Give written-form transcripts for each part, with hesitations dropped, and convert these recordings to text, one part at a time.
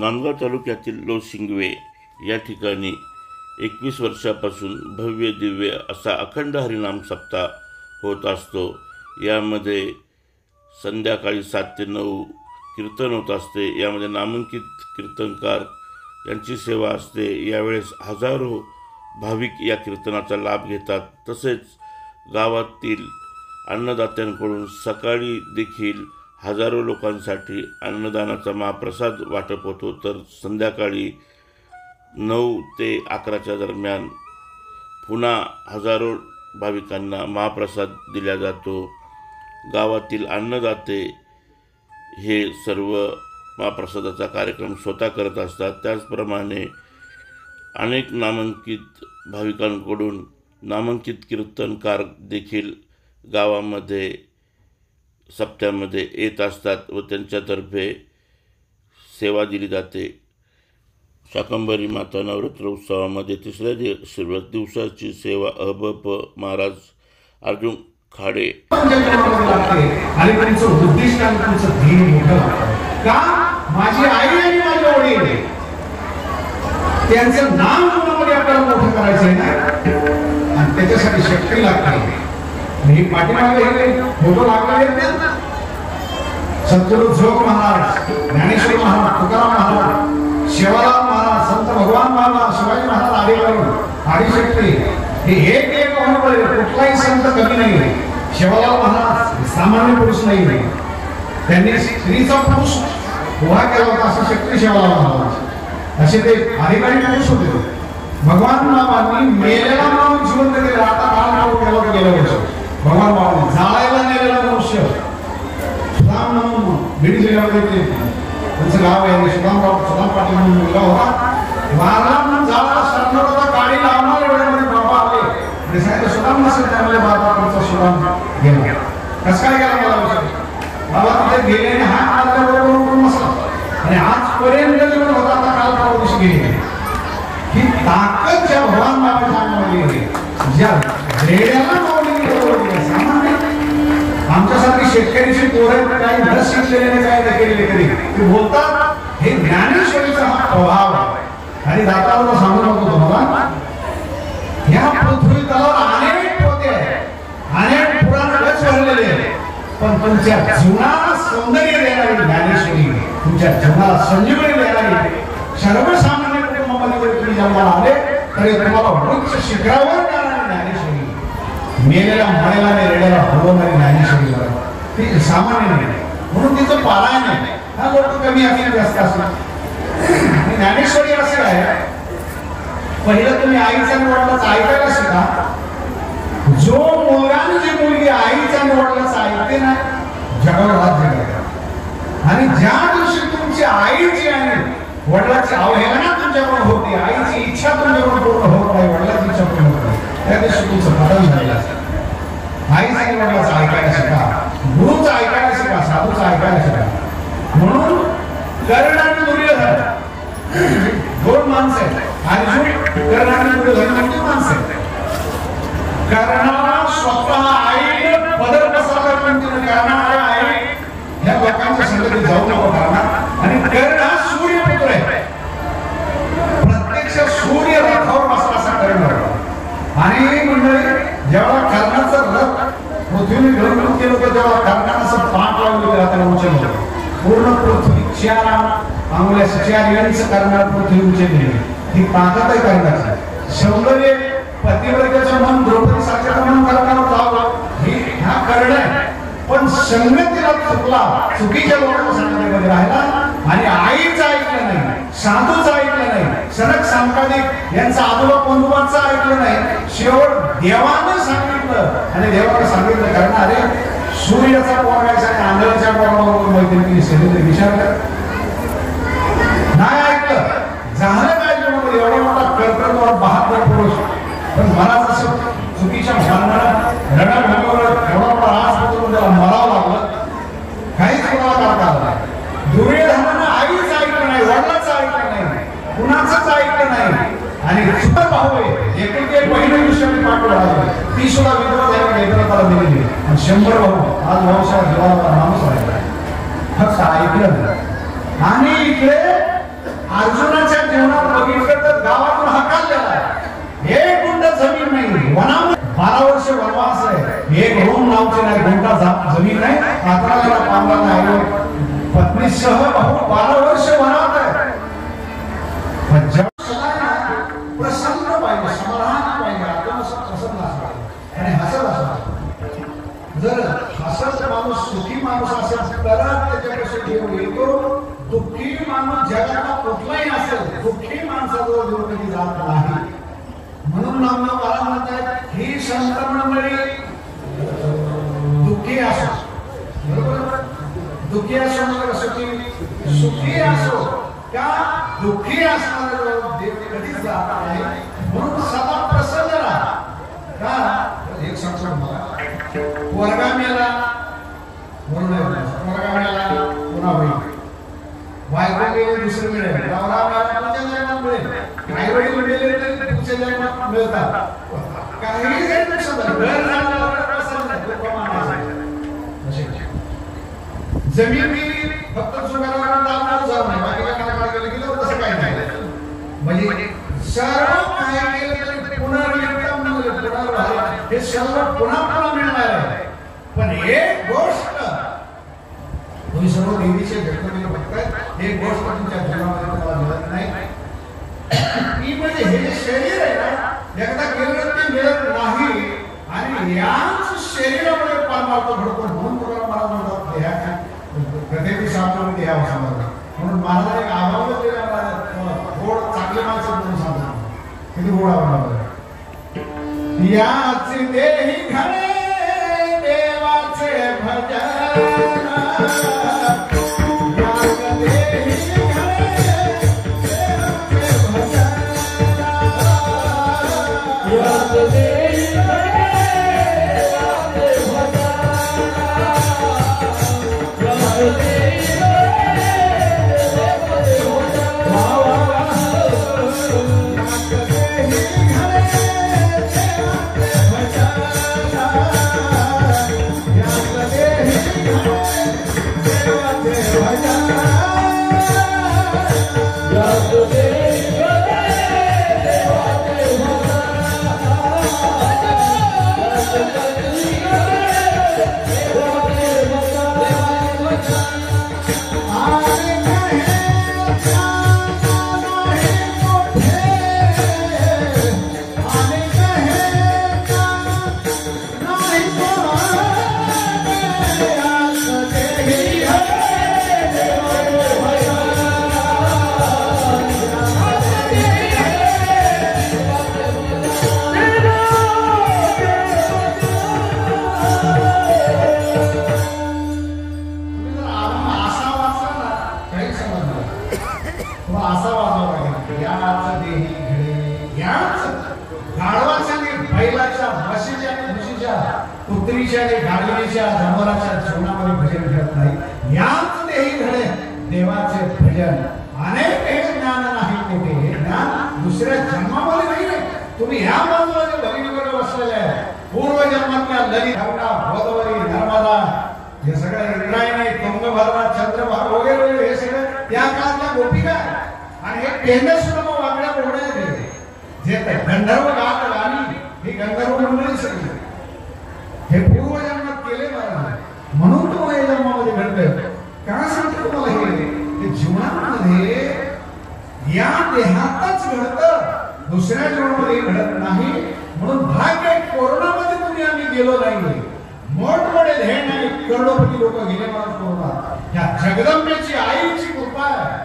नांदगाव तालुक्यातील लोशिंगवे या ठिकाणी 21 वर्षापासून भव्य दिव्य असा अखंड हरिनाम सप्ताह होत असतो। यामध्ये संध्याकाळी 7 ते 9 कीर्तन होत असते। यामध्ये नामांकित कीर्तनकार यांची सेवा असते। यावेळेस हजारो भाविक या कीर्तनाचा लाभ घेतात। तसेच गावातील अन्नदात्यांकडून सकाळी देखील हजारो लोकांसाठी अन्नदानाचा महाप्रसाद वाटप होतो, तर संध्याकाळी 9 ते 11च्या दरम्यान पुन्हा हजारो भाविकांना महाप्रसाद दिला जातो। गावातील अन्नदाते हे सर्व महाप्रसादाचा कार्यक्रम स्वतः करत असतात। त्याचप्रमाणे अनेक नामांकित भाविकांकडून नामांकित कीर्तनकार देखील गावामध्ये सप्त्यामध्ये येत असतात व त्यांच्यातर्फे सेवा दिली जाते। शाकंभरी माता नवरात्र उत्सवामध्ये तिसऱ्या दिवसाची सेवा अहबप महाराज अर्जुन खाडे आणि त्यांचं उद्दिष्ट आणि त्यांचं ध्येय मोठं का माझी आई आणि माझे वडील त्यांचं नाव कोणामध्ये आपल्याला मोठं करायचं आहे ना, आणि त्याच्यासाठी शक्ती लागते। मी पाठीमागे फोटो लागले सद्गुरु जोग महाराज, ज्ञानेश्वर महाराज, तुकाराम महाराज, शिवालाल महाराज, संत भगवान महाराज, शिवाजी महाराज आदिवरून आदिशक्ती हे एक होणे कुठलाही संत कमी नाही। शिवालाल महाराज सामान्य पुरुष नाही, त्यांनी स्त्रीचा पुरुष उभा केला होता असं शक्ती शिवालाल महाराज असे ते अधिकारी पुरुष होते। भगवान बाबांनी मेलेला माणूस जिवंत केला, आता काळ गेलं होतं। भगवान बाबा जाळायला नेलेला मनुष्य सुदाम म्हणून बीड जिल्ह्यामध्ये त्यांचं गाव आहे, सुदाम पाटील म्हणून मुलगा होता। वारला म्हणून जाळाला सांगणार होता, गाडी लावणार वेळेमध्ये बाबा आले आणि सांगितलं सुदाम नसेल त्यामुळे बाबा तुमचा सुदाम गेला। कसं काय गेला मला विचार, बाबा तिथे गेले आणि हा आपल्याबरोबर नसला आणि आजपर्यंत जेवढं होता आता काल परवा दिवशी गेले। ही ताकद ज्या भगवान बाबाच्या अंगामध्ये ज्या रेड्याला आमच्यासारखी शेतकऱ्याची पोरं काही न शिकलेले काय केलेले तरी ते बोलतात हे ज्ञानेश्वरीचा हा प्रभाव आहे। आणि दाताला सांगू नको तुम्हाला, या पृथ्वी तलावर अनेक पोते आहेत, अनेक पुराण रच भरलेले आहेत, पण तुमच्या जीवनाला सौंदर्य देणारी ज्ञानेश्वरी, तुमच्या जीवनाला संजीवनी देणारी, सर्वसामान्य कुटुंबामध्ये जरी तुम्ही जन्माला आले तरी तुम्हाला वृक्ष शिखरावर जाणारी ज्ञानेश्वरी, मेलेला मरेला आणि रेड्याला हलवणारी ज्ञानेश्वरी ती सामान्य नाही, म्हणून तिचं पारायण आहे। हा लोक कमी आणि जास्त असतात। ज्ञानेश्वरी असं आहे, पहिलं तुम्ही आईचा निवडलाच ऐकायला शिका। जो मुलगा आणि जी मुलगी आईचा निवडलाच ऐकते ना, जगावर राज्य करतात। आणि ज्या दिवशी तुमची आईची आणि वडिलांची अवहेलना तुमच्याकडून होती, आईची इच्छा तुमच्याकडून पूर्ण होत नाही, वडिलांची इच्छा पूर्ण होत नाही, त्या दिवशी तुमचं बदल झालेलं असतं। आईचा वडिलांचं ऐकायला शिका, गुरुचं ऐकायला शिका, साधूचं ऐकायला शिका। म्हणून कर्ण आणि दुर्योधन दोन माणसं आहेत। अर्जुन कर्ण आणि दुर्योधन दोन माणसं आहेत। कर्णाला स्वतः आईने पदर बसवला, पण तिने कर्णाला आई ह्या लोकांच्या संगतीत जाऊ नको करणार। आणि कर्ण हा सूर्यपुत्र आहे, प्रत्यक्ष सूर्य रथावर बसला असा कर्ण। आणि मंडळी जेव्हा कर्णाचं रथ पृथ्वीने घडवून केलं होतं तेव्हा कर्णानं असं पाठ लावलं होतं, त्याला उचललं पूर्ण पृथ्वी 4 अंगुल्याचं 4 इंच कर्णाला पृथ्वी उचलली। ही ताकद आहे कर्णाची। सौंदर्य पतिव्रतेचं मन द्रौपदी सारख्याचं मन कर्णावर लावलं, ही हा कर्ण आहे। पण संगतीला चुकला, चुकीच्या लोकांच्या संगतीमध्ये राहिला आणि आईचं ऐकलं नाही, साधूचं ऐकलं नाही, सनक संपादिक यांचा आजोबा पंतोबांचं ऐकलं नाही, शेवट देवानं सांगितलं आणि देवानं सांगितलं कारण अरे सूर्याचा पोरगायचा आणि आंधळ्याच्या पोराबरोबर मैत्रिणी सगळे विचार कर नाही ऐकलं। झालं काय जीवनामध्ये एवढा मोठा कर्तव्य 72 पुरुष, पण मला जसं चुकीच्या भांडणात रणभूमीवर एवढा मोठा रास होतो त्याला मरावं लागलं, काहीच कोणाला करता आलं नाही। दुर्योधनानं आईच ऐकलं नाही, वडिलांचं ऐकलं नाही, कुणाचंच ऐकलं नाही। आणि सुपर भाऊ आहे, एकुलती एक बहीण विषयाने पाठवला, ती सुद्धा विधवा झाली, नेत्राला दिलेली। आणि 100 भाऊ आज भाऊसाहेब जीवाला माणूस राहिला, फक्त ऐकलं नाही। आणि इकडे अर्जुनाच्या जीवनात बघितलं तर गावातून हकाललेला आहे. 1 गुंठ जमीन नाही, वनामध्ये 12 वर्ष वनवास आहे. 1 रूम नावची नाही, गुंठा जमीन नाही. पात्राला पांगला आहे, पत्नीसह 12 वर्ष वनात आहे. प्रसन्न पाहिजे, समाधान पाहिजे, प्रसन्न असतो आणि हसत असतो. जर हसत माणूस सुखी माणूस असेल तरच त्याच्यापासून देव येतो. दुःखी माणूस जगातला कुठलाही असेल, दुःखी माणसाजवळ देव कधी जात नाही. म्हणून नामदेव महाराज म्हणतात ही संत मंडळी दुःखी असो, बरोबर, दुःखी असो म्हणजे सुखी असो का दुःखी असणारा देव कधीच जात नाही. म्हणून सदा प्रसन्न राहा. का एक सांगतो मला, पोरगा मेला म्हणून पोरगा मेला पुन्हा होईल, बायको गेली दुसरं मिळेल, नवरा मेला पुढच्या जन्मात मिळेल, आई वडील मेले तरी पुढच्या जन्मात मिळतात. काही काही नुकसान झालं, घर झालं प्रसन्न जमीन गेली फक्त सुगारा दाखवून जाऊ नये, बाकी काय गेलं तसं काही नाही. म्हणजे सर्व काय केलं तरी पुनर्निर्माण हे सर्व पुन्हा पुन्हा मिळणार आहे. पण एक गोष्ट तुम्ही सर्व देवीचे व्यक्तीने बघताय, एक गोष्ट तुमच्या जीवनामध्ये तुम्हाला मिळत नाही, ती म्हणजे हे जे शरीर आहे ना, एकदा केलं ते मिळत नाही. आणि याच शरीरामध्ये परमार्थ घडतो. म्हणून तुकाराम महाराज म्हणतात ह्या कधीही शास्त्रामध्ये या समजलं. म्हणून महाराज एक आवाज गोड चांगले माणसं म्हणून सांगतात, किती गोड आवाज. याच देही घडे देवाचे भजन, जनावराच्या जीवनामध्ये भजन घडत नाही. याच देही घडे देवाचे भजन. अनेक हे ज्ञान नाही कुठे, हे ज्ञान दुसऱ्या जन्मामध्ये नाही. तुम्ही ह्या बाजूला जे भगिनीकडे बसलेले आहे, पूर्व जन्मातल्या ललित, गोदावरी, नर्मदा, हे सगळं इंद्रायणी, तुंगभद्रा, चंद्रभागा वगैरे वगैरे हे सगळं त्या काळातल्या गोपिका. आणि हे पेंडे सुद्धा वागड्या बोगड्या जे गंधर्व गात गाणी, ही गंधर्व मंडळी सगळी हे पूर्व जन्मात केले महाराज. म्हणून तुम्हाला या जन्मामध्ये घडतंय. काय सांगतो तुम्हाला हे जीवनामध्ये या देहातच घडतं, दुसऱ्या जीवनामध्ये घडत नाही. म्हणून भाग्य कोरोनामध्ये तुम्ही आम्ही गेलो नाही. मोठमोठे ध्येय नाही, करोडोपती लोक गेले महाराज कोरोना. या जगदंबेची आईची कृपा आहे,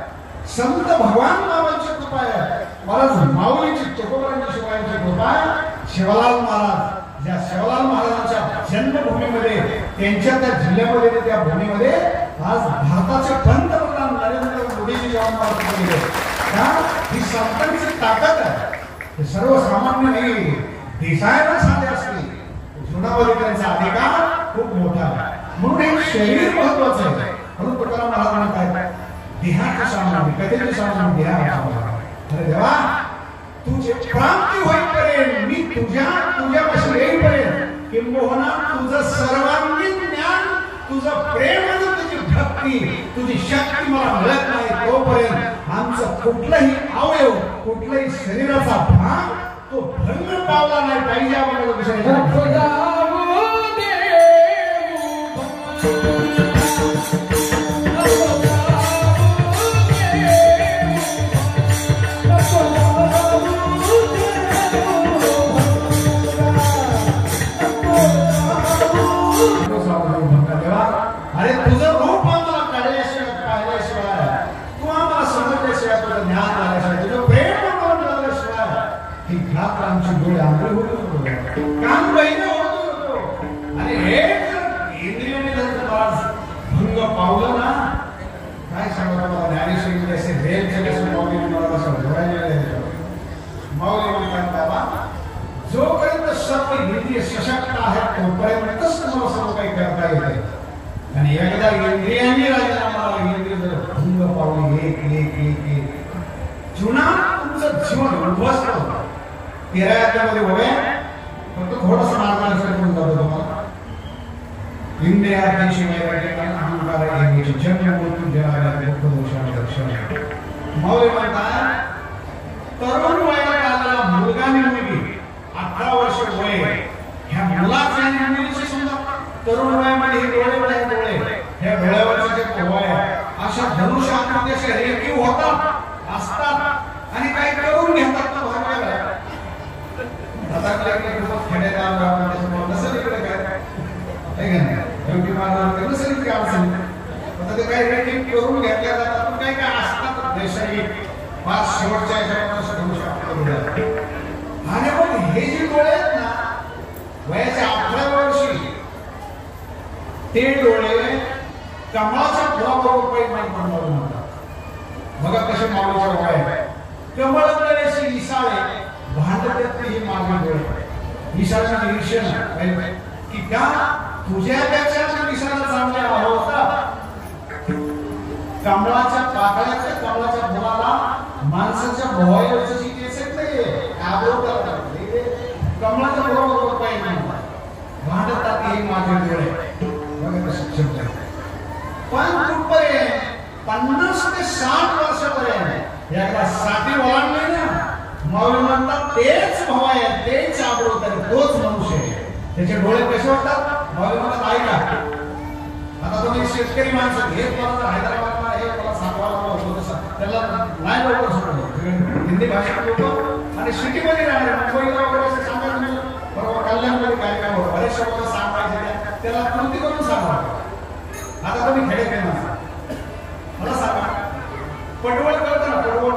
संत भगवान बाबांची कृपा आहे, महाराज माऊलीची, तुकोबारांची, शिवायांची कृपा आहे. शिवलाल महाराज ज्या शिवलाल महाराजांच्या जन्मभूमीमध्ये, त्यांच्या त्या जिल्ह्यामध्ये, त्या भूमीमध्ये आज भारताचे पंतप्रधान नरेंद्र मोदीजी जन्मले. ही संतांची ताकद आहे. हे सर्वसामान्य नाही, दिसायला साधे असते, जीवनामध्ये त्यांचा अधिकार खूप मोठा आहे. म्हणून हे शरीर महत्वाचं आहे. म्हणून तुकाराम महाराज म्हणतात देहाची सामना, कधीची सामना देहा. अरे देवा, तुझे प्राप्ती होईपर्यंत, मी तुझ्यापासून येईपर्यंत, किंबहुना तुझं सर्वांगीण ज्ञान, तुझं प्रेम आणि तुझी भक्ती तुझी शक्ती मला मिळत नाही तोपर्यंत आमचं कुठलंही अवयव कुठल्याही शरीराचा भाग तो भंग पावला नाही पाहिजे आम्हाला विषय अरे तुझं रूप आम्हाला काढल्याशिवाय पाहिल्याशिवाय तू आम्हाला समजल्याशिवाय तुझं ज्ञान झाल्याशिवाय तुझं प्रेम आम्हाला मिळाल्याशिवाय ही घात आमची डोळे आंधळे होतो कान बहिणे होतो आणि हे इंद्रियाने जर तुला भंग पावलं ना काय सांगतो मला ज्ञानेश्वरी असे रेलचे कसे माऊली मला असं घोडायला माऊली म्हणतात बाबा जोपर्यंत सर्व इंद्रिय सशक्त आहेत तोपर्यंतच तुम्हाला सर्व काही करता येते आणि एकदा इंद्रियांनी राजीनामा इंद्रिय जर भंग पावली एक एक एक एक जीवनात तुमचं जीवन उद्ध्वस्त होतं 13 अध्यायामध्ये बघूया फक्त थोडंसं मार्गदर्शन करून जातो तुम्हाला इंद्रियाची वैराग्य अहंकार याची जन्म मृत्यू जन्माला दुःख दोषाने दर्शन माऊली म्हणतात तरुण वयात आलेला मुलगा आणि मुलगी 18 वर्ष वय ह्या मुलाचे आणि मुलीचे समजा तरुण वयामध्ये डोळे हे डोळ्यावरचे जे वय अशा धनुष्यामध्ये असे रेखीव होतात असतात आणि काही करून घेतात तो भाग वेगळा आता खूपच खेडेगाव गावामध्ये नसेल इकडे काय आहे का नाही योगी महाराज नसेल इतके अडचण आता ते काही रेखीव करून घेतल्या जातात काही काय असतात देशाही पाच शेवटच्या ह्याच्यावर धनुष्य करून आणि मग हे जे डोळे आहेत ना वयाच्या 18 वर्षी ते डोळे कमळाच्या फुलाबरोबर पैमान बनवून म्हणतात बघा कसे माऊलीच्या वय कमळ कळेशी इसाळे भांडतात ही मागे डोळे इसाळ्याचं निरीक्षण की का तुझ्यापेक्षा इसाळा चांगला होता कमळाच्या पाकळ्याच्या कमळाच्या फुलाला माणसाच्या भोवयावरची केस नाहीये कमळाच्या बरोबर पैमान भांडतात ही मागे डोळे पण कुठपर्यंत 50 ते 60 वर्षापर्यंत याला 60 ओलांडले ना माऊली म्हणतात तेच भाव आहे तेच आबरोतर तोच मनुष्य आहे त्याचे डोळे कसे होतात माऊली म्हणतात ऐका आता तुम्ही शेतकरी माणसं हे मला हैदराबादला हे मला सांगवायला होतं तसं त्याला नाही लवकर सोडलं हिंदी भाषेत लोक आणि सिटीमध्ये राहणारे मुंबईला वगैरे असं सांगायचं बरोबर कल्याणमध्ये काय काय होतं बरेचशा लोक सांगायचे त्याला कृती करून सांगावं आता तुम्ही खेडे काय मला सांगा पटवळ कळतं ना पटवळ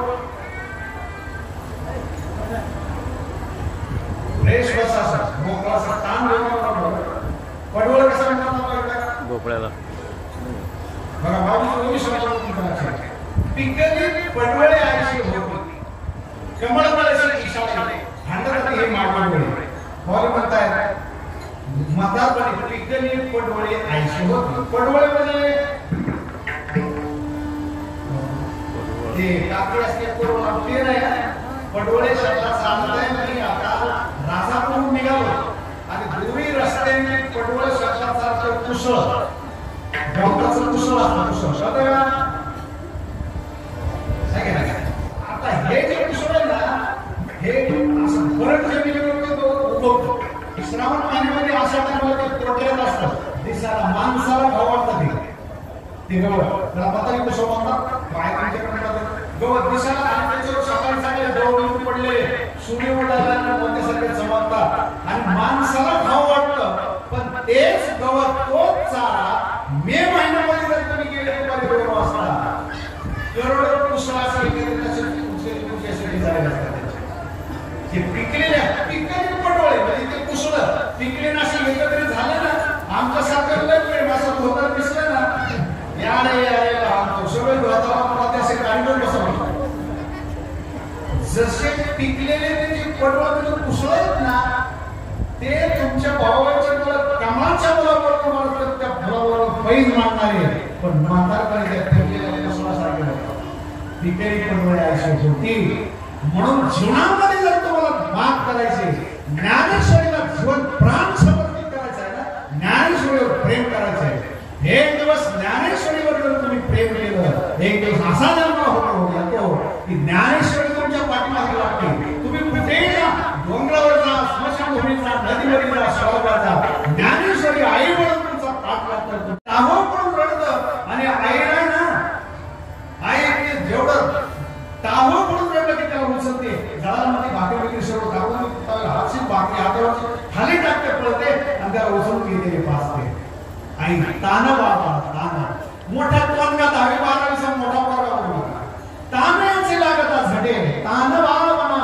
फ्रेश बसा मोकळा असा ताण पटवळ कसं म्हणतात भोपळ्याला बघा बाबू पिकली पटवळे आयुष्य होती कमळाला इशाळे भांडतात हे मागवले माऊली म्हणतायत म्हातारपणी पिकली पटवळे आयुष्य होती पटवळे म्हणजे ते काकडी असते ते नाही पटवळे शब्दाचा अर्थ आहे की आता राजाकडून निघालो आणि दूरही रस्त्याने पटवळे शब्दाचा अर्थ कुशळ गवताचं कुशळ असतं कुशळ आता हे जे कुशळ आहे ना हे असं परत जमिनीवर उगवतो श्रावण महिन्यामध्ये अशा टाइमला ते प्रोटेन असतं दिसायला माणसाला भाव वाटतं ते गवत त्याला म्हातारी कुशळ म्हणतात काय गवत दिसायला आणि त्याच्यावर सकाळी सकाळी गवत पडले सूर्य उडाला मोठ्यासारखे चमकतात आणि माणसाला भाव वाटतं पण तेच गवत तोच चारा मे महिन्यामध्ये जर तुम्ही गेले दुपारी 2 वाजता करोडो कुशळाचे जे पिकलेले पटवळे म्हणजे ते कुशळ पिकले नसेल एकत्रित झाले ना आमच्या सारखं लय असं धोतर दिसलं ना यारे सगळे धोताला असे कार्यक्रम बसवले जसे पिकलेले ते जे पटवळ कुशळ आहेत ना ते तुमच्या भावाचे कमालच्या मुलाबरोबर त्या फुलाबरोबर पैज मागणारे पण म्हातारपणी त्या पिकलेल्या कुशळासारखे होतात पिकलेली पटवळे आयुष्य होती म्हणून जीवनामध्ये जर तुम्हाला माग करायचे ज्ञानेश्वरीला जीवन प्राण समर्पित करायचं आहे ना ज्ञानेश्वरीवर प्रेम करायचं आहे एक दिवस ज्ञानेश्वरीवर की ज्ञानेश्वरी तुमच्या पाठीमागे लागते. तुम्ही कुठेही जा, डोंगरावर जा, स्मशानभूमीत जा, नदीवर जा, सरोवरात जा, ज्ञानेश्वरी आई म्हणून तुमचा पाठ लागतो. टाहो पडून रडतं आणि आईला ना, आई जेवढं टाहो पडून रडलं की त्याला उचलते. जळामध्ये भाकरी वगैरे सर्व टाकून हातची भाकरी हातावर खाली टाकते, पळते आणि त्याला उचलून घेते, पाचते. आई ताना बाबा ताना मोठा पोरगा 10वी 12वीचा मोठा पोरगा होता. तानाचे लागता झडे तान बाळ म्हणा.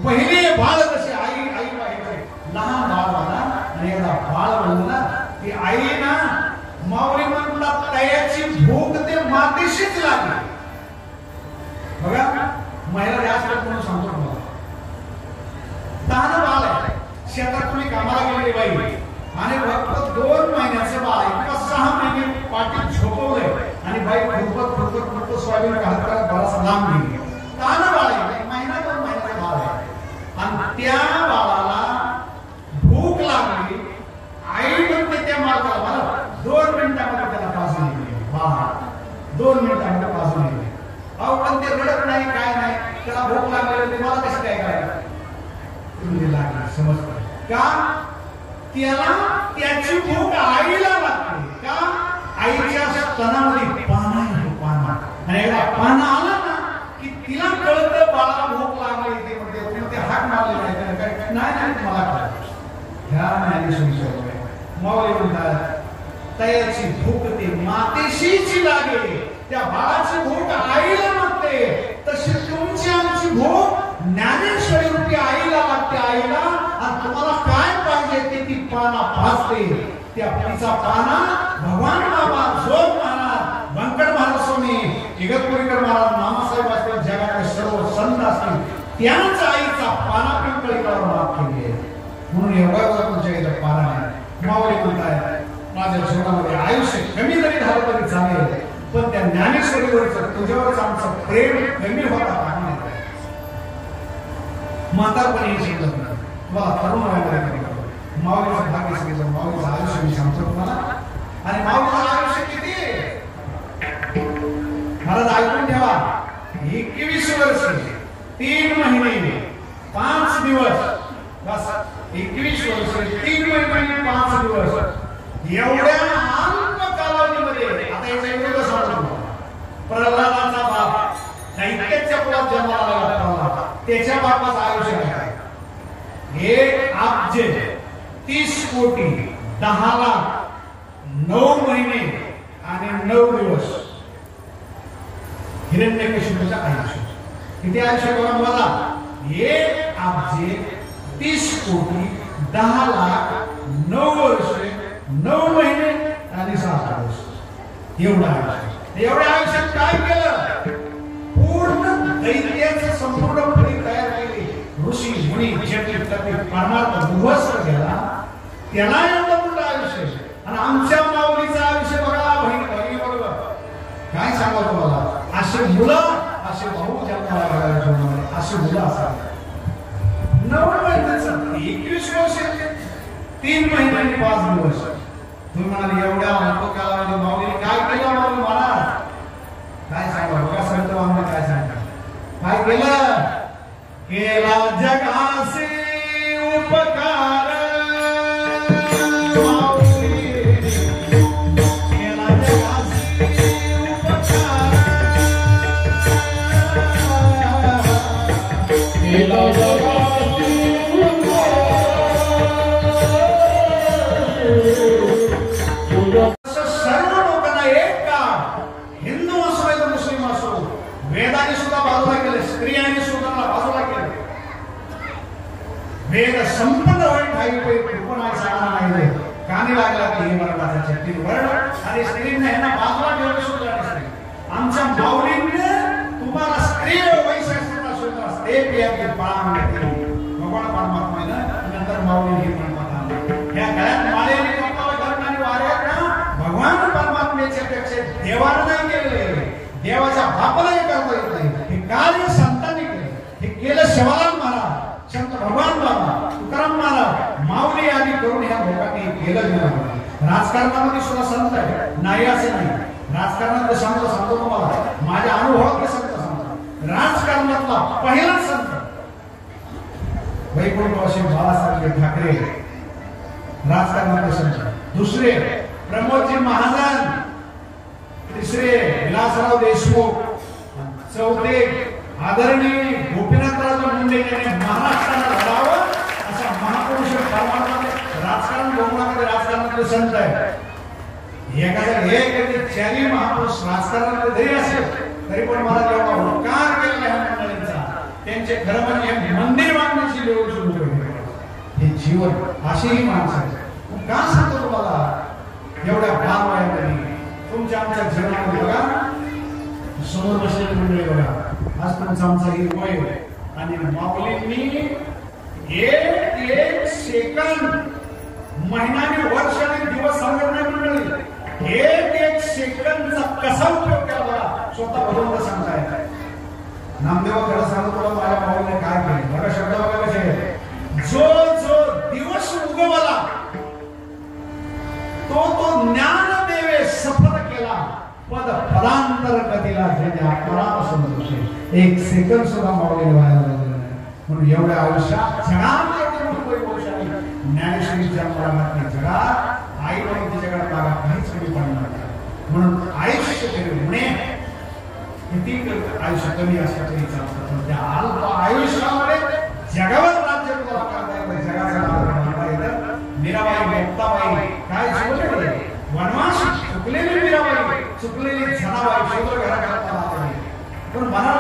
पहिले बाळ जसे आई आई पाहिजे, लहान बाळ म्हणा आणि एकदा बाळ म्हणलं ना की आई ना माऊली म्हणतात तयाची भूक ते मातीशीच लागली. बघा महिला जास्त म्हणून सांगतो तुम्हाला, तान बाळ आहे. शेतात तुम्ही कामाला गेलेली बाई आणि फक्त 2 महिन्याचं बाळ किंवा 6 महिने पाठीत झोपवलंय आणि बाई खुरपत सोयाबीन घालत करत बराच लांब गेली. तान बाळ आहे, महिना 2 महिन्याचं बाळ आहे आणि त्या बाळाला भूक लागली. आई म्हणते त्या मालकाला मला 2 मिनिटांमध्ये त्याला पाजून येईल. बाळा 2 मिनिटांमध्ये पाजून येईल. अहो पण ते रडत नाही, काय नाही, त्याला भूक लागली, मला कसं काय करायचं तुम्ही लागली. समजतं का? त्याला त्याची भूक आईला लागते का? आईच्या स्तनामध्ये पाना आहे, पाना. आणि एकदा पाना आला ना की तिला कळतं बाळाला भूक लागली. ते म्हणते ते हाक मारले नाही, नाही मला कळतं. ह्या ज्ञानेश्वरीच्या माऊली म्हणतात तयाची भूक ते मातेशीची लागे. त्या बाळाची भूक आईला लागते, तशी तुमची आमची भूक ज्ञानेश्वरी रूपी आईला लागते. आईला आणि तुम्हाला काय पाहिजे ते ती पाना भासते. त्या तिचा पाना भगवान बाबा, जोग महाराज, व्यंकट महाराज स्वामी, इगतपुरीकर महाराज, नामासाहेब असतील, जगातले सर्व संत असतील, त्याच आईचा पाना पिंपळीकडे माफ केली आहे. म्हणून एवढा तुमच्या इथं पाना आहे. माऊली म्हणताय माझ्या जीवनामध्ये आयुष्य कमी जरी झालं तरी चालेल, पण त्या ज्ञानेश्वरीवरच तुझ्यावरच आमचं प्रेम कमी होता कामा नये. म्हातारपणी शिकत नाही तुम्हाला, तरुण वयामध्ये माऊलीचं भाग्य सांगितलं. माऊलीचं आयुष्य मी सांगतो तुम्हाला. आणि माऊलीचं आयुष्य किती महाराज ऐकून ठेवा. 21 वर्ष 3 महिने 5 दिवस, बस 21 वर्ष 3 महिने 5 दिवस. एवढ्या अल्प कालावधीमध्ये आता याचा विरोध सांगतो. प्रल्हादाचा बाप दैत्याच्या कुळात जन्माला आला प्रल्हाद, त्याच्या बापाचं आयुष्य काय? 1 अब्ज 30 कोटी 10 लाख 9 महिने आणि 9 दिवस. हिरण्यकशिपूचं आयुष्य किती? आयुष्य बघा मला. 1 अब्ज 30 कोटी 10 लाख 9 वर्ष 9 महिने आणि 7 दिवस. एवढं आयुष्य. एवढ्या आयुष्यात काय केलं? पूर्ण दैत्याचं संपूर्ण फळी तयार केली. ऋषी मुनी जपी तपी परमार्थ उद्ध्वस्त केला. त्याला एवढं मोठं आयुष्य. आणि आमच्या माऊलीचं आयुष्य बघा बहिणी बरोबर काय सांगा तुम्हाला. असे मुलं, असे भाऊ जन्माला घालायचे, असे मुलं असतात. 9 महिन्याचं 21 वर्ष 3 महिने आणि 5 दिवस. तुम्ही म्हणाले एवढ्या अल्प कालावधी माऊलीने काय केलं? माऊली महाराज काय सांगा बघा. संत आम्हाला काय सांगा काय केलं? केला जगासे उपकार माऊली, केला जगासे उपकार, केला जगासे सर्व लोकांना एक का, हिंदू असो नाही तर मुस्लिम असो, वेदाने सुद्धा बाजूला केले, स्त्रियांनी सुद्धा बाजूला केले. वेद संपन्न होईल काही कृपणा सांगणार नाही. कानी लागला की हे मराठाचा छत्तीस वर्ण आणि स्त्रीने यांना बाजूला ठेवलं सुद्धा नाही. आमच्या माऊलींनी तुम्हाला स्त्री वैशिष्ट्य सुद्धा स्त्री प्रियाची पाळा भगवान परमात्म्यानं नंतर माऊली हे म्हणतात. या गळ्यात माळेने भगवान परमात्म्याच्या पेक्षा देवाला नाही केलेले, देवाच्या बापालाही करता येत नाही. हे कार्य संतांनी केले. हे केलं शिवालाल महाराज, संत भगवान बाबा, तुकाराम महाराज, माऊली आदी करून ह्या लोकांनी केलं गेलं. राजकारणामध्ये सुद्धा संत आहे, नाही असं नाही. राजकारणात सांगतो तुम्हाला, माझ्या अनुभवातले संत सांगतो. राजकारणातला पहिला संत वैकुंठवासी बाळासाहेब ठाकरे, राजकारणातले संत. दुसरे प्रमोदजी महाजन, तिसरे विलासराव देशमुख, चौथे आदरणीय गोपीनाथराव मुंडे यांनी महाराष्ट्राला घडावं असा महापुरुष राजकारण कोकणामध्ये राजकारणातले संत आहे. एखाद्या एक चारी महापुरुष राजकारणामध्ये जरी असेल तरी पण मला तेवढा उपकार केला ह्या मंडळींचा. त्यांचे खरं म्हणजे मंदिर बांधण्याची वेळ सुरू केली. हे जीवन अशीही माणसं आहे. का सांगतो तुम्हाला एवढ्या भाव वयामध्ये तुमच्या आमच्या जीवनामध्ये बघा, समोर बसलेली मंडळी बघा, आज तुमचा आमचा ही वय आणि माऊलींनी एक सेकंद, महिन्याने, वर्ष आणि दिवस सांगत नाही मंडळी, एक सेकंदचा कसा उपयोग केला स्वतः भगवंत सांगताय. नामदेवाकडे सांगतो तुला माझ्या माऊलीने काय केलं बघा, शब्द बघा कसे आहे. जो जो दिवस उगवला तो ज्ञान देवे सफल केला, पद फलांतर कधीला ज्याने आत्मरापासून दोषे. एक सेकंद सुद्धा माऊलीने व्हायला लागलं नाही. म्हणून एवढ्या आयुष्यात जगात एवढी मोठी गोष्ट आहे. ज्ञानेश्वरीच्या मुलामध्ये जगात आई म्हणून जगात मागा काहीच कमी पडणार नाही. म्हणून आयुष्य म्हणे किती आयुष्य कमी असलं तरी चालतं, पण त्या अल्प आयुष्यामध्ये जगावर राज्य करता येतं, जगाचा मानता येतं. मीराबाई, मुक्ताबाई काय शिकवले, वनवास चुकलेली मीराबाई, चुकलेली जनाबाई शोध घरात नाही. पण मला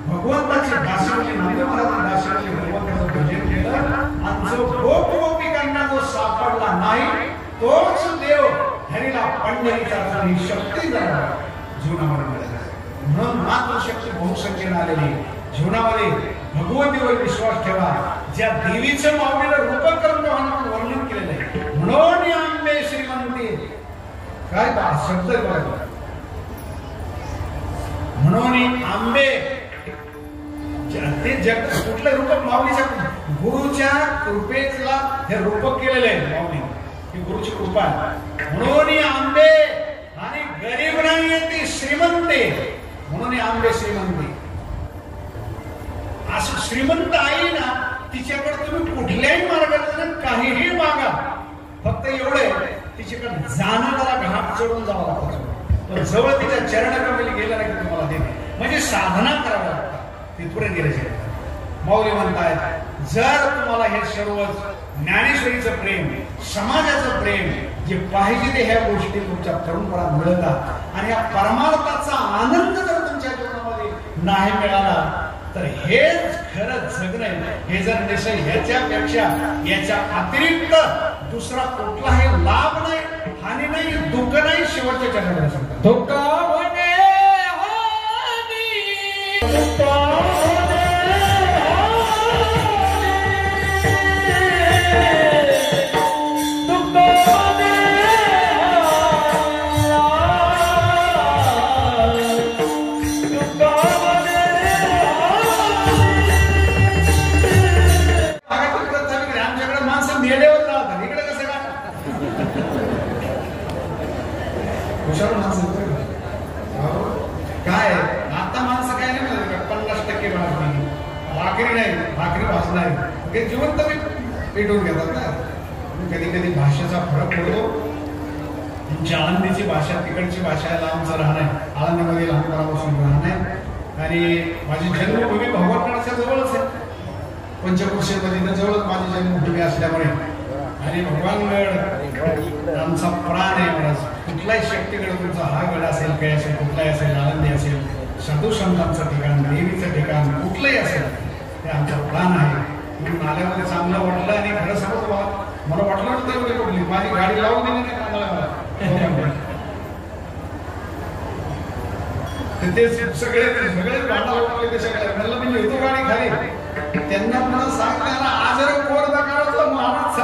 भगवंताची दासिवली, नामदेव महाराजांनी दासिवली, भगवंताचं भजन केलं आणि जो गोपिकांना जो सापडला नाही तोच देव हरीला पंढरीचा ही शक्ती जीवनामध्ये मिळाली. म्हणून मातृशक्ती बहुसंख्येने आलेली जीवनामध्ये भगवतीवर विश्वास ठेवा. ज्या देवीचं माऊलीला रूपकर्म वर्णन केलेलं आहे. म्हणून आंबे श्रीमंती काय शब्द म्हणून आंबे ते जग कुठलं रूपक माऊलीच्या गुरुच्या कृपेला हे रूपक केलेलं आहे. माऊली ही गुरुची कृपा आहे. म्हणून आंबे आणि गरीब नाही ती श्रीमंते, म्हणून आंबे श्रीमंती. असं श्रीमंत आई ना तिच्याकडे तुम्ही कुठल्याही मार्गाने काहीही मागा, फक्त एवढे तिच्याकडे जाणं जरा घाट चढून जावं लागतं. पण जवळ तिच्या चरणकमली गेलं नाही की तुम्हाला देणे म्हणजे साधना करावी लागतात. तिथपर्यंत गेल्याचे माऊली म्हणतायत जर तुम्हाला हे सर्व ज्ञानेश्वरीचं प्रेम, समाजाचं प्रेम जे पाहिजे ते ह्या गोष्टी तुमच्या तरुणपणात मिळतात आणि या परमार्थाचा आनंद जर तुमच्या जीवनामध्ये नाही मिळाला तर हेच खरं जगणं आहे. हे जर देशात ह्याच्यापेक्षा याच्या अतिरिक्त दुसरा कुठलाही लाभ नाही, हानी नाही, दुःख नाही. शेवटच्या चरणाला सांगतात दुःख म्हणे काय आता माणसं काय नाही 50% भाकरी नाही, भाकरी भाजणार हे जिवंत पेटवून घेतात ना. कधी कधी भाषेचा फरक पडतो. तुमची आळंदीची भाषा तिकडची भाषा लांबचं राहणं, आळंदीमध्ये लहानपणापासून राहणं आणि माझी जन्मभूमी भगवानगडच्या जवळच आहे. पंचक्रोशीमध्ये जवळच माझी जन्मभूमी असल्यामुळे आणि भगवानगड आमचा प्राण आहे. महाराज कुठलाही शक्तीगड तुमचा हा गड असेल, काही असेल, कुठलाही असेल, आनंदी असेल, साधू संतांचं ठिकाण, देवीचं ठिकाण कुठलंही असेल ते आमचा प्राण आहे. म्हणून आल्यामध्ये चांगलं वाटलं आणि खरं सांगतो मला वाटलं तर कुठली माझी गाडी लावून दिली नाही मला ते सगळे भांडा लागले ते सगळे म्हणलं मी येतो गाडी खाली त्यांना मला सांगताना आज कोरदा काढायचा महाराज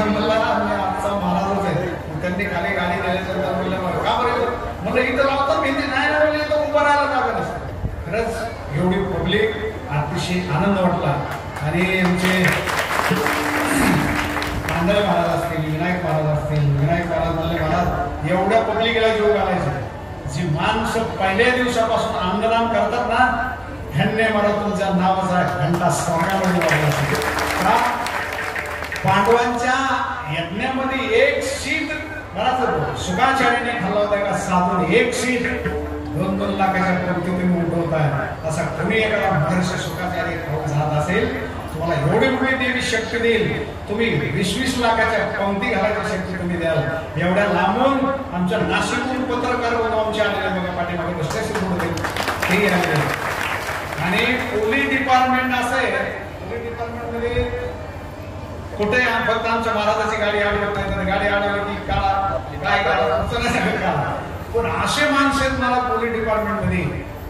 मला आजचा महाराजच आहे. त्यांनी खाली गाडी दिल्यानंतर बोललं का बरं म्हणलं इथं लावतो भीती नाही इथं उभं राहायला जागा नसतं. खरंच एवढी पब्लिक अतिशय आनंद वाटला. आणि आमचे कांदळे महाराज असतील, विनायक महाराज असतील, विनायक महाराज म्हणले महाराज एवढ्या पब्लिकला जीव घालायचे जी माणसं पहिल्या दिवसापासून अंगराम करतात ना, ह्यांनी मला तुमच्या नावाचा घंटा स्वर्गामध्ये वाजला असेल. का? पांडवांच्या यज्ञामध्ये एक शीत बराच सुखाचार्याने खाल्ला होता का साधून, एक शीत 2-2 लाखाच्या पंक्ती तुम्ही उठवताय. असा कोणी एखादा महर्षी सुखाचार्य खाऊन जात असेल, तुम्हाला एवढी मोठी देवी शक्ती देईल, तुम्ही 20-20 लाखाच्या पंक्ती घालायची शक्ती तुम्ही द्याल. एवढ्या लांबून आमच्या नाशिकहून पत्रकार म्हणून आमच्या आलेले बघा पाठीमागे बसले ते आले. आणि पोलीस डिपार्टमेंट असं आहे, पोलीस डिपार्टमेंटमध्ये कुठे फक्त आमच्या महाराजाची गाडी अडवत नाही, तर गाडी अडवली की काय करा. पण असे माणसं आहेत मला पोलीस डिपार्टमेंट मध्ये.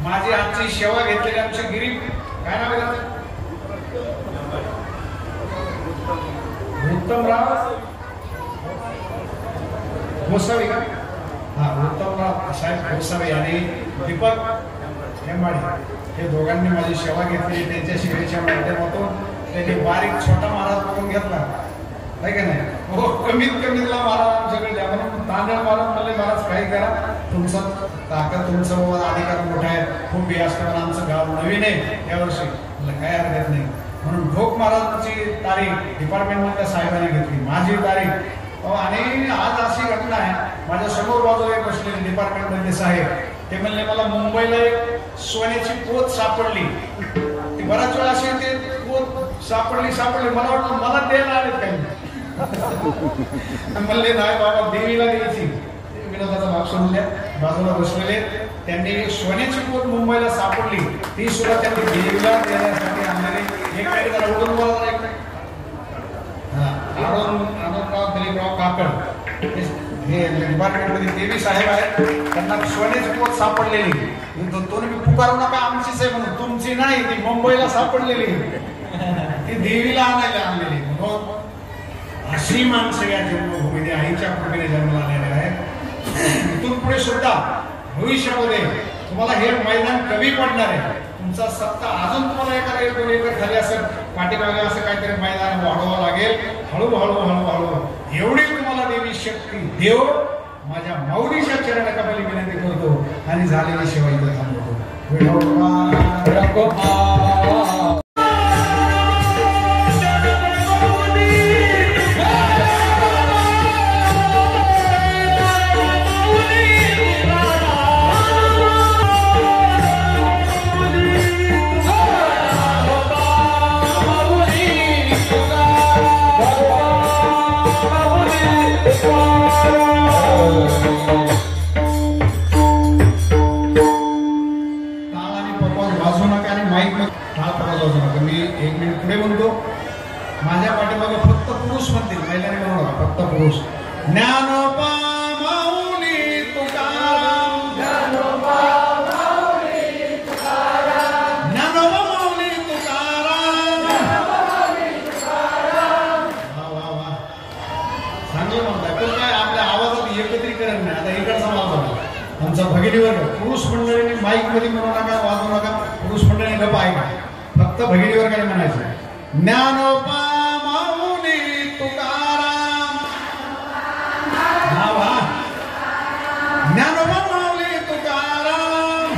माझी आजची सेवा घेतलेली आमची गिरीब काय नाव आहे, उत्तमराव गोसावी का, हा उत्तमराव साहेब गोसावी आणि दीपक हेमाडे, हे दोघांनी माझी सेवा घेतली. त्यांच्या सेवेच्या माध्यमातून त्यांनी बारीक छोटा महाराज करून घेतला आहे का नाही. हो, कमीत कमीतला महाराज आमच्याकडे द्या म्हणून तांदळ महाराज म्हणले, महाराज काही करा, तुमचं ताकद तुमचं अधिकार मोठा आहे, खूप हे असतं, आमचं गाव नवीन आहे यावर्षी, मला काय हरकत नाही. म्हणून ढोक महाराजांची तारीख डिपार्टमेंटमधल्या साहेबांनी घेतली, माझी तारीख. आणि आज अशी घटना आहे, माझ्या समोर बाजूला बसलेले डिपार्टमेंटमधले साहेब, ते म्हणले मला मुंबईला एक सोन्याची पोत सापडली. ती बराच वेळा अशी ते पोत सापडली, मला वाटलं मला द्यायला आलेत काही. म्हणले नाही बाबा, देवीला द्यायची. विनोदाचा भाग सोडून द्या. बाजूला बसलेले त्यांनी सोन्याची पोत मुंबईला सापडली, ती सुद्धा त्यांनी देवीला देण्यासाठी आणलेली. एक काही जरा उडून बोला, आनंदराव दिलीपराव काकड हे डिपार्टमेंटमध्ये देवी साहेब आहेत, त्यांना सोन्याची पोत सापडलेली. तुम्ही पुकारू नका आमचीच आहे म्हणून, तुमची नाही, ती मुंबईला सापडलेली, ती देवीला आणायला आणलेली. अशी माणसं या जन्मभूमीने आईच्या कृपेने जन्माला आलेले आहेत. इथून पुढे सुद्धा भविष्यामध्ये तुम्हाला हे मैदान कमी पडणार आहे. तुमचा सत्ता अजून तुम्हाला एखादा 1-2 एकर खाली असेल, पाठीमागे असं काहीतरी मैदान वाढवावं लागेल. हळूहळू एवढी तुम्हाला देवी शक्ती देव. माझ्या माऊलीच्या चरणाकमली विनंती करतो आणि झालेली सेवा इथे थांबवतो. मी 1 मिनिट पुढे म्हणतो. माझ्या पाठीमागे फक्त पुरुष म्हणतील, महिलांनी म्हणू नका, फक्त पुरुष. ज्ञानोबा माऊली तुकाराम, ज्ञानोबा माऊली तुकाराम, ज्ञानोबा माऊली तुकाराम. वा वा, चांगलं म्हणताय. पण काय आपल्या आवाजात एकत्रीकरण नाही. आता इकडचा आवाज आमचा भगिनी वर्ग, पुरुष मंडळीने माईक मध्ये म्हणू नका, वाजवू नका. पुरुष मंडळीने गप्पा ऐका, फक्त भगिनी वर्गाने म्हणायचं. ज्ञानोबा माऊली तुकाराम, नावा ज्ञानोबा माऊली तुकाराम,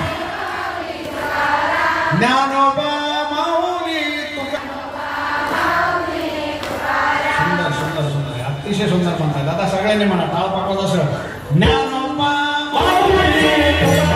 ज्ञानोबा माऊली तुकाराम. सुंदर सुंदर, अतिशय सुंदर म्हणतात. आता सगळ्यांनी म्हणा, टाळ पाकवत असं. ज्ञानोबा माऊली तुकाराम.